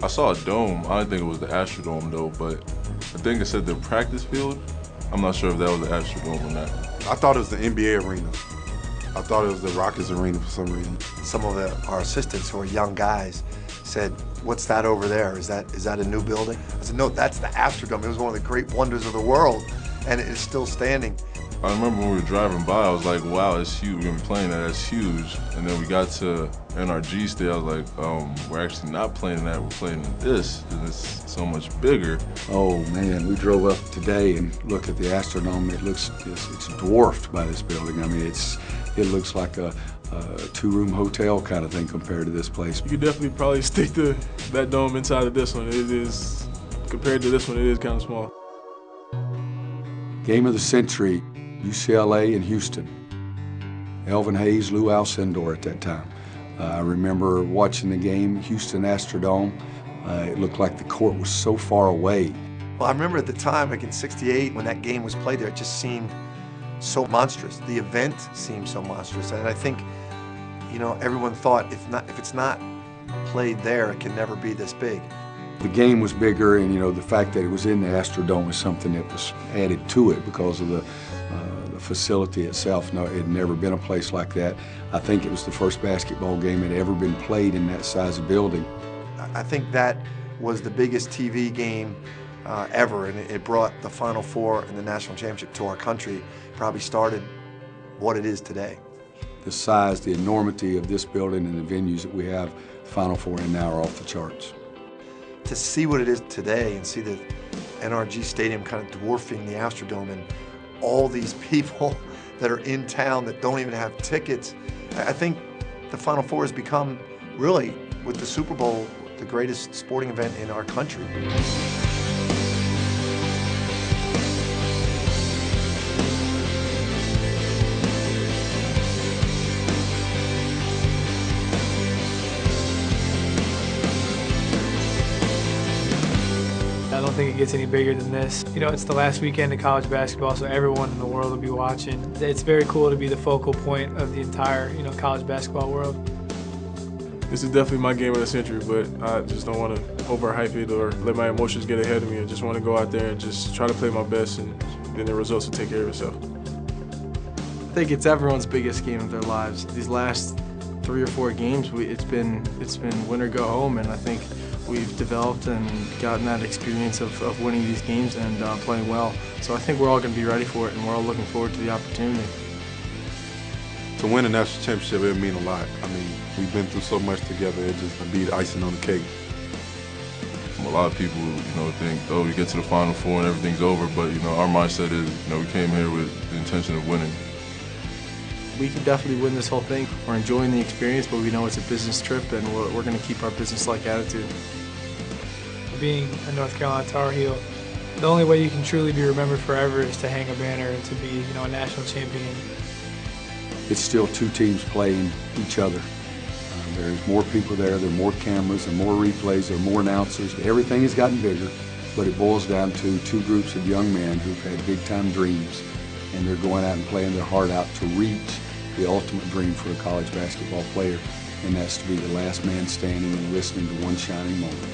I saw a dome. I didn't think it was the Astrodome though, but I think it said the practice field. I'm not sure if that was the Astrodome or not. I thought it was the NBA arena. I thought it was the Rockets arena for some reason. Some of our assistants who are young guys said, "What's that over there? Is that a new building?" I said, "No, that's the Astrodome. It was one of the great wonders of the world, and it is still standing." I remember when we were driving by, I was like, wow, it's huge. We've been playing that, that's huge. And then we got to NRG Stadium, I was like, we're actually not playing that, we're playing in this, and it's so much bigger. Oh man, we drove up today and looked at the Astrodome. It's dwarfed by this building. I mean, it looks like a two-room hotel kind of thing compared to this place. You could definitely probably stick that dome inside of this one. It is, compared to this one, it is kind of small. Game of the century, UCLA and Houston. Elvin Hayes, Lou Alcindor at that time. I remember watching the game, Houston Astrodome. It looked like the court was so far away. Well, I remember at the time, like in '68, when that game was played there, it just seemed so monstrous. The event seemed so monstrous, and I think, you know, everyone thought if it's not played there, it can never be this big. The game was bigger, and you know, the fact that it was in the Astrodome was something that was added to it because of the facility itself. No, it had never been a place like that. I think it was the first basketball game that had ever been played in that size of building. I think that was the biggest TV game ever, and it brought the Final Four and the national championship to our country. Probably started what it is today. The size, the enormity of this building and the venues that we have, Final Four and now are off the charts. To see what it is today and see the NRG Stadium kind of dwarfing the Astrodome and all these people that are in town that don't even have tickets, I think the Final Four has become, really, with the Super Bowl, the greatest sporting event in our country. I don't think it gets any bigger than this. You know, it's the last weekend of college basketball, so everyone in the world will be watching. It's very cool to be the focal point of the entire, you know, college basketball world. This is definitely my game of the century, but I just don't want to overhype it or let my emotions get ahead of me. I just want to go out there and just try to play my best, and then the results will take care of itself. I think it's everyone's biggest game of their lives. These last 3 or 4 games, it's been win or go home, and I think we've developed and gotten that experience of winning these games and playing well. So I think we're all going to be ready for it, and we're all looking forward to the opportunity. To win a national championship, it would mean a lot. I mean, we've been through so much together, it just would be icing on the cake. A lot of people, think, oh, we get to the Final Four and everything's over, but, our mindset is, we came here with the intention of winning. We can definitely win this whole thing. We're enjoying the experience, but we know it's a business trip, and we're going to keep our business-like attitude. Being a North Carolina Tar Heel, the only way you can truly be remembered forever is to hang a banner and to be, a national champion. It's still 2 teams playing each other. There's more people there, there are more cameras, and more replays, there are more announcers. Everything has gotten bigger, but it boils down to 2 groups of young men who've had big-time dreams, and they're going out and playing their heart out to reach the ultimate dream for a college basketball player, and that's to be the last man standing and listening to one shining moment.